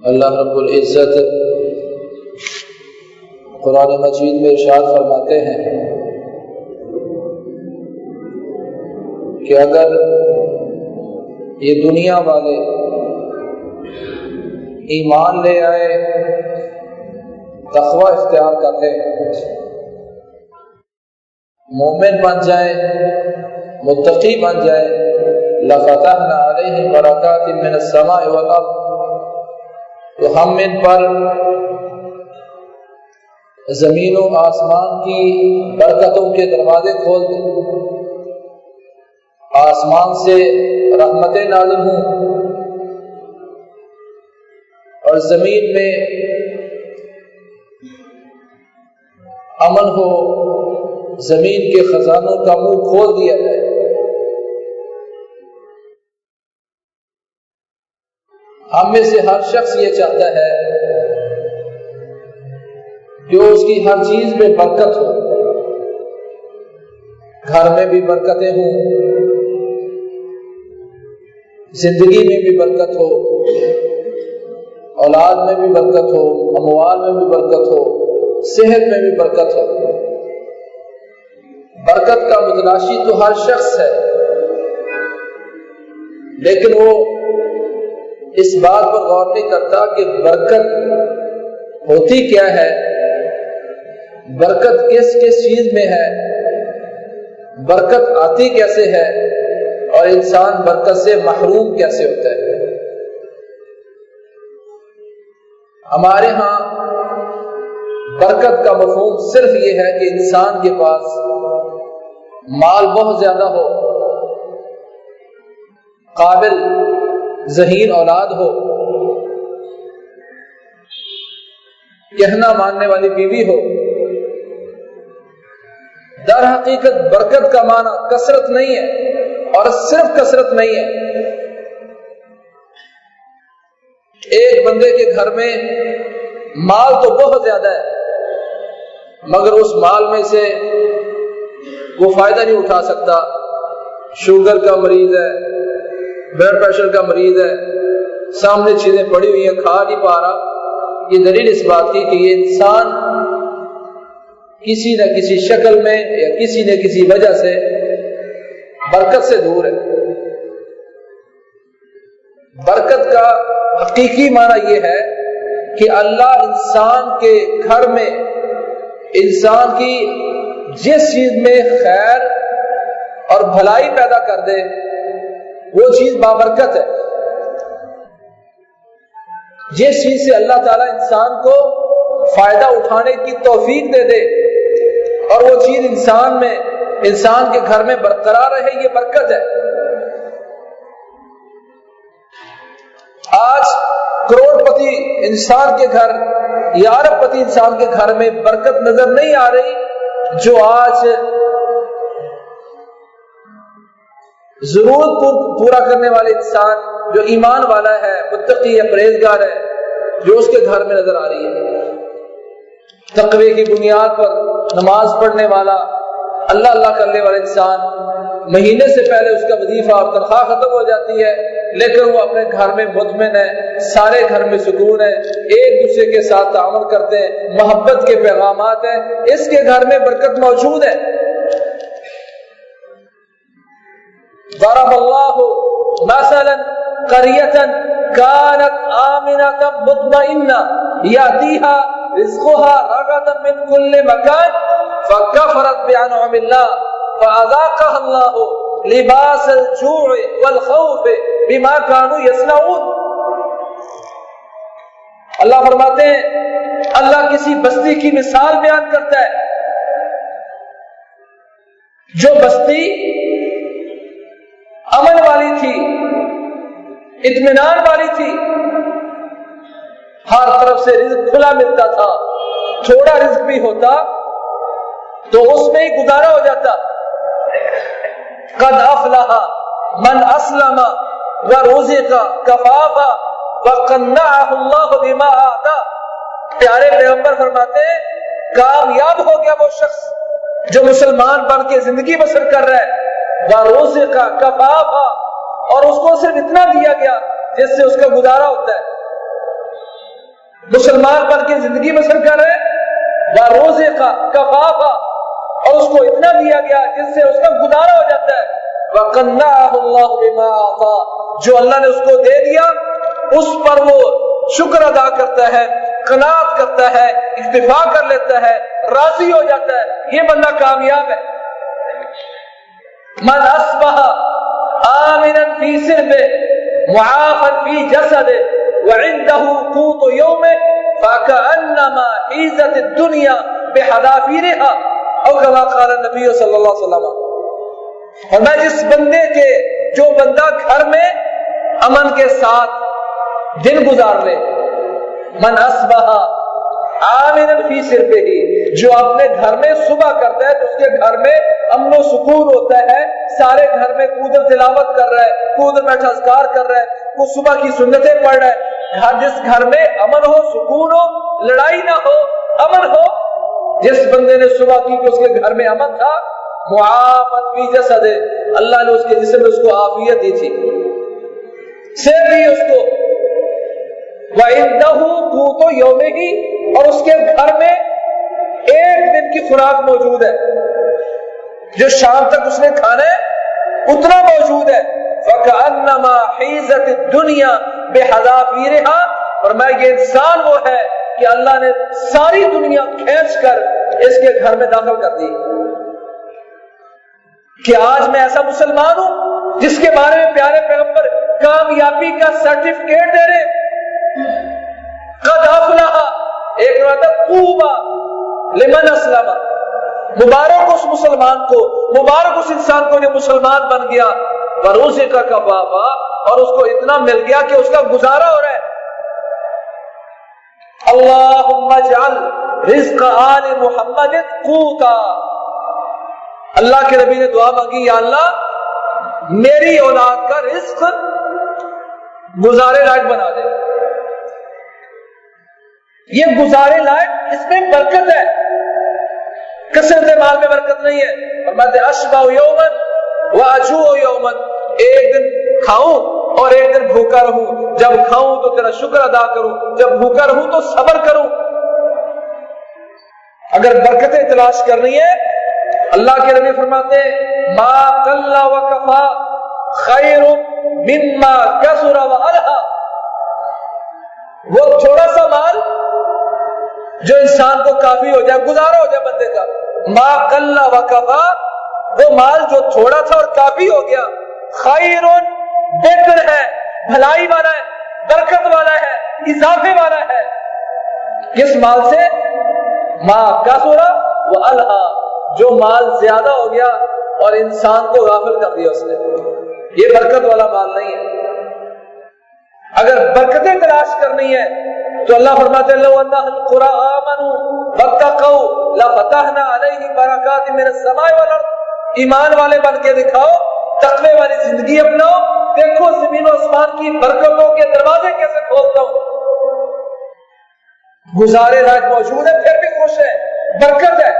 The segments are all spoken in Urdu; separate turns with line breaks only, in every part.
اللہ رب العزت قرآن مجید میں ارشاد فرماتے ہیں کہ اگر یہ دنیا والے ایمان لے آئے، تقوی اختیار کرتے ہیں، مومن بن جائیں، متقی بن جائیں، لفتحنا علیہم برکات من السماء والارض، تو ہم ان پر زمین و آسمان کی برکتوں کے دروازے کھول دیں، آسمان سے رحمتیں نازل ہوں اور زمین میں امن ہو، زمین کے خزانوں کا منہ کھول دیا جائے۔ ہم میں سے ہر شخص یہ چاہتا ہے کہ اس کی ہر چیز میں برکت ہو، گھر میں بھی برکتیں ہوں، زندگی میں بھی برکت ہو، اولاد میں بھی برکت ہو، اموال میں بھی برکت ہو، صحت میں بھی برکت ہو۔ برکت کا متلاشی تو ہر شخص ہے، لیکن وہ اس بات پر غور نہیں کرتا کہ برکت ہوتی کیا ہے، برکت کس کس چیز میں ہے، برکت آتی کیسے ہے، اور انسان برکت سے محروم کیسے ہوتا ہے۔ ہمارے ہاں برکت کا مفہوم صرف یہ ہے کہ انسان کے پاس مال بہت زیادہ ہو، قابل ذہین اولاد ہو، کہنا ماننے والی بیوی ہو۔ در حقیقت برکت کا معنی کثرت نہیں ہے، اور صرف کثرت نہیں ہے۔ ایک بندے کے گھر میں مال تو بہت زیادہ ہے، مگر اس مال میں سے وہ فائدہ نہیں اٹھا سکتا، شوگر کا مریض ہے، بلڈ پریشر کا مریض ہے، سامنے چیزیں پڑی ہوئی ہیں، کھا نہیں پا رہا۔ یہ دلیل اس بات کی کہ یہ انسان کسی نہ کسی شکل میں یا کسی نہ کسی وجہ سے برکت سے دور ہے۔ برکت کا حقیقی معنی یہ ہے کہ اللہ انسان کے گھر میں، انسان کی جس چیز میں خیر اور بھلائی پیدا کر دے، وہ چیز بابرکت ہے۔ جس چیز سے اللہ تعالیٰ انسان کو فائدہ اٹھانے کی توفیق دے دے اور وہ چیز انسان میں، انسان کے گھر میں برقرار رہے، یہ برکت ہے۔ آج کروڑ پتی انسان کے گھر یا ارب پتی انسان کے گھر میں برکت نظر نہیں آ رہی، جو آج ضرورت پورا کرنے والے انسان، جو ایمان والا ہے، متقی ہے، پرہیزگار ہے، جو اس کے گھر میں نظر آ رہی ہے۔ تقوی کی بنیاد پر نماز پڑھنے والا، اللہ کرنے والا انسان، مہینے سے پہلے اس کا وظیفہ اور تنخواہ ختم ہو جاتی ہے، لیکن وہ اپنے گھر میں مطمئن ہے، سارے گھر میں سکون ہے، ایک دوسرے کے ساتھ تعامل کرتے ہیں، محبت کے پیغامات ہیں، اس کے گھر میں برکت موجود ہے۔ ضرب اللہ مثلا قریۃ کانت آمنۃ مطمئنہ یأتیہا رزقها رغدا من كل مکان فکفرت بانعم اللہ فاذاقها اللہ لباس الجوع والخوف بما كانوا يصنعون۔ اللہ فرماتے ہیں، اللہ کسی بستی کی مثال بیان کرتا ہے، جو بستی امن والی تھی، اطمینان والی تھی، ہر طرف سے رزق کھلا ملتا تھا، تھوڑا رزق بھی ہوتا تو اس میں ہی گزارا ہو جاتا۔ قد افلح من اسلم ورزق کفافا وقنعه اللہ بما آتا۔ پیارے پیغمبر فرماتے ہیں، کامیاب ہو گیا وہ شخص جو مسلمان بن کے زندگی بسر کر رہا ہے، ورزق کفافا، اور اس کو صرف اتنا دیا گیا جس سے اس کا گزارا ہوتا ہے۔ مسلمان بن کے زندگی بسر کر رہے ہیں، وہ روزے کا کفافہ، اور اس کو اتنا دیا گیا جس سے اس کا گزارا ہو جاتا ہے، وَقَنَّعَهُ اللَّهُ بِمَا أَعْطَى، جو اللہ نے اس کو دے دیا اس پر وہ شکر ادا کرتا ہے، قناعت کرتا ہے، اکتفا کر لیتا ہے، راضی ہو جاتا ہے، یہ بندہ کامیاب ہے۔ من اصبح آمنا فی سربه معافا فی جسده وعنده قوت یومه فکأنما حیزت الدنیا بحذافیرها، اور کما قال النبی صلی اللہ علیہ وسلم، اور میں جس بندے کے، جو بندہ گھر میں امن کے ساتھ دن گزار لے، من اصبح آمنا فی سربه، جو اپنے گھر میں صبح کرتا ہے تو اس کے گھر میں امن و سکون ہوتا ہے، سارے گھر میں کود تلاوت کر رہا ہے، کود بیٹھا اذکار کر رہا ہے، وہ صبح کی سنتیں پڑھ رہا ہے، جس گھر میں امن ہو، سکون ہو، لڑائی نہ ہو، امن ہو، جس بندے نے صبح کی کہ اس کے گھر میں امن تھا، معافن فی جسد، اللہ نے اس کے جسم میں اس کو عافیت دی تھی، صحت دی اس کو، وَعِنْدَهُ قُوتُ يَوْمِهِ، اور اس کے گھر میں ایک دن کی خوراک موجود ہے، جو شام تک اس نے کھانا ہے اتنا موجود ہے، فَكَأَنَّمَا حِيزَتِ الدُّنْيَا بِحَذَافِيرِهَا، اور میں یہ انسان وہ ہے کہ اللہ نے ساری دنیا کھینچ کر اس کے گھر میں داخل کر دی، کہ آج میں ایسا مسلمان ہوں جس کے بارے میں پیارے پیغمبر کامیابی کا سرٹیفکیٹ دے رہے، قد افلح، ایک روایت ہے طوبی لمن اسلم، مبارک اس مسلمان کو، مبارک اس انسان کو جو مسلمان بن گیا، بروزے کا کفافہ، اور اس کو اتنا مل گیا کہ اس کا گزارا ہو رہا ہے۔ اللہم اجعل رزق آل محمد قوتا، اللہ کے نبی نے دعا مانگی، یا اللہ میری اولاد کا رزق گزارے لائق بنا دے، یہ گزارے لائق، اس میں برکت ہے، کثرت مال میں برکت نہیں ہے۔ فرماتے اشبع یومن واجوع یومن، ایک دن کھاؤں اور ایک دن بھوکا رہوں، جب کھاؤں تو تیرا شکر ادا کروں، جب بھوکا رہوں تو صبر کروں۔ اگر برکتیں تلاش کرنی ہے، اللہ کے نبی فرماتے ما قل وکفا خیر مما کثر والہا، وہ تھوڑا سا مال جو انسان کو کافی ہو جائے، گزارا ہو جائے بندے کا، ما قل وکفا، وہ مال جو تھوڑا تھا اور کافی ہو گیا، خیر، بہتر ہے، بھلائی والا ہے، برکت والا ہے، اضافے والا ہے، کس مال سے؟ ما کثر والہا، جو مال زیادہ ہو گیا اور انسان کو غافل کر دیا اس نے، یہ برکت والا مال نہیں ہے۔ اگر برکتیں تلاش کرنی ہے تو اللہ فرماتے ہیں لو ان القرى آمنوا واتقوا لفتحنا علیہم برکات من السماء والارض، ایمان والے بن کے دکھاؤ، تقوی والی زندگی اپناؤ، دیکھو زمین و آسمان کی برکتوں کے دروازے کیسے کھولتا ہوں، گزارے لائق موجود ہے، پھر بھی خوش ہے، برکت ہے۔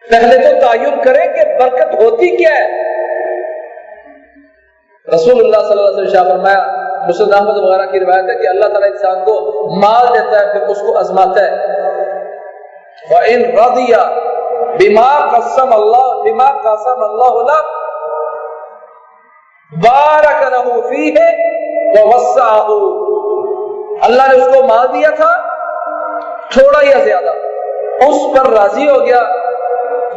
پہلے تو تعین کریں کہ برکت ہوتی کیا ہے۔ رسول اللہ صلی اللہ علیہ وسلم فرمایا، مسلم احمد وغیرہ کی روایت ہے کہ اللہ تعالیٰ انسان کو مال دیتا ہے، پھر اس کو آزماتا ہے، وَإِن رَضِيَ بِمَا قَسَّمَ اللَّهُ لَهُ بَارَكَ لَهُ فِيهِ وَوَسَّعَهُ، اللہ نے اس کو مال دیا تھا تھوڑا یا زیادہ، اس پر راضی ہو گیا،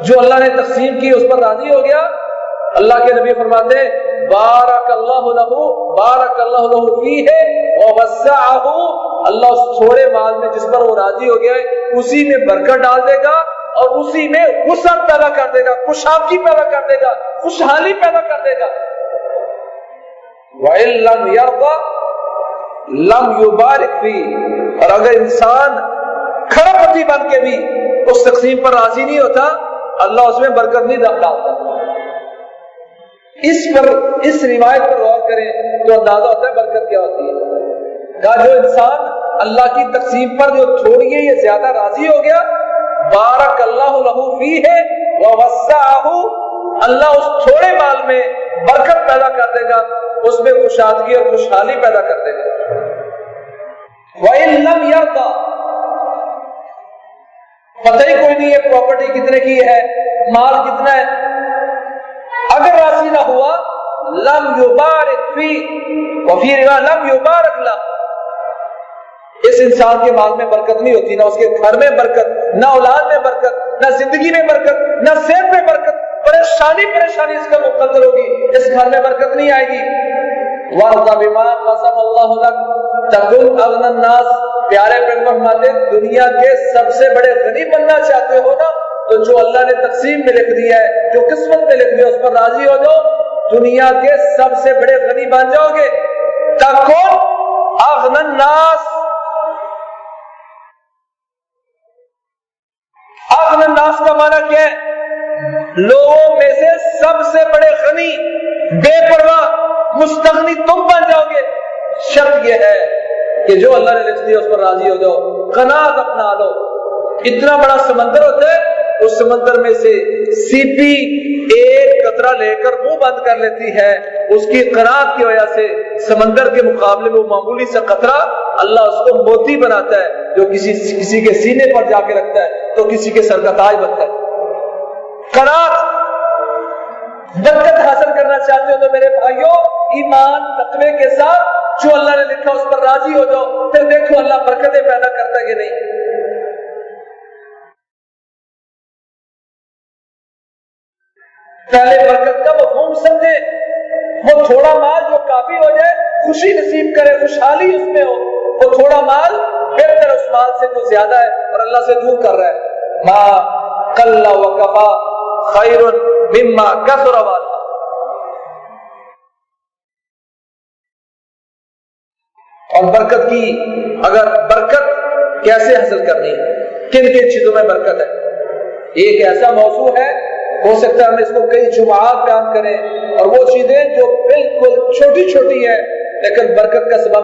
جو اللہ نے تقسیم کی اس پر راضی ہو گیا، اللہ کے نبی فرماتے ہیں بارک اللہ لہ فیہ ووسعہ، اللہ اس تھوڑے مال میں جس پر وہ راضی ہو گیا ہے اسی میں برکت ڈال دے گا اور اسی میں وسعت پیدا کر دے گا، خوشحالی پیدا کر دے گا، خوشحالی پیدا کر دے گا۔ وَإِن لَّمْ يَرْضَ لَمْ يُبَارِكْ فِيهِ، اور اگر انسان کھڑا پتی بن کے بھی اس تقسیم پر راضی نہیں ہوتا، اللہ اس میں برکت نہیں ڈالتا۔ اس روایت پر غور کریں تو اندازہ ہوتا ہے برکت کیا ہوتی ہے۔ کہا جو انسان اللہ کی تقسیم پر جو تھوڑی ہے یہ زیادہ راضی ہو گیا، بارک اللہ لہ فیہ ووسعہ، اللہ اس تھوڑے مال میں برکت پیدا کر دے گا، اس میں کشادگی اور خوشحالی پیدا کر دے گا۔ وَإِن لَمْ يَرْضَ، پتہ ہی کوئی نہیں ہے پراپرٹی کتنے کی ہے، مال کتنا ہے، اگر راضی نہ ہوا لم یبارک فی وفی روا لم یبارک لا، اس انسان کے مال میں برکت نہیں ہوتی، نہ اس کے گھر میں برکت، نہ اولاد میں برکت، نہ زندگی میں برکت، نہ صحت میں برکت، پریشانی اس کا مقدر ہوگی، اس گھر میں برکت نہیں آئے گی۔ وَارْضَ بِمَا قَسَمَ اللَّهُ لَكَ تَكُنْ أَغْنَى النَّاسِ، پیارے پیغمبر فرماتے ہیں دنیا کے سب سے بڑے غنی بننا چاہتے ہو نا، تو جو اللہ نے تقسیم میں لکھ دیا ہے، جو قسمت میں لکھ دیا اس پر راضی ہو جاؤ، دنیا کے سب سے بڑے غنی بن جاؤ گے۔ تَكُنْ أَغْنَى النَّاسِ، اغنى الناس کا معنی کیا ہے؟ لوگوں میں سے سب سے بڑے غنی، بے پرواہ، مستغنی تم بن جاؤ گے۔ شرط یہ ہے کہ جو اللہ نے لکھ دیا اس پر راضی ہو جاؤ، قناعت اپنا لو۔ اتنا بڑا سمندر ہوتا ہے، اس سمندر میں سے سیپی ایک قطرہ لے کر منہ بند کر لیتی ہے، اس کی قناعت کی وجہ سے سمندر کے مقابلے میں وہ معمولی سا قطرہ اللہ اس کو موتی بناتا ہے، جو کسی کے سینے پر جا کے رکھتا ہے تو کسی کے سر کا تاج بنتا ہے۔ قناعت، برکت حاصل کرنا چاہتے ہو تو میرے بھائیوں ایمان تقوی کے ساتھ جو اللہ نے لکھا اس پر راضی ہو جاؤ، پھر دیکھو اللہ برکتیں پیدا کرتا ہے کہ نہیں۔ پہلے برکت کا مفہوم سمجھے، وہ تھوڑا مال جو کافی ہو جائے، خوشی نصیب کرے، خوشحالی اس میں ہو، وہ تھوڑا مال بہتر اس مال سے جو زیادہ ہے اور اللہ سے دور کر رہا ہے۔ ما قل وکفا خیر مما کثر والا۔ اور برکت کی، اگر برکت کیسے حاصل کرنی ہے، کن کن چیزوں میں برکت ہے، ایک ایسا موضوع ہے، ہو سکتا ہے ہم اس کو کئی جمعات بیان کریں، اور وہ چیزیں جو بالکل چھوٹی چھوٹی ہے لیکن برکت کا سبب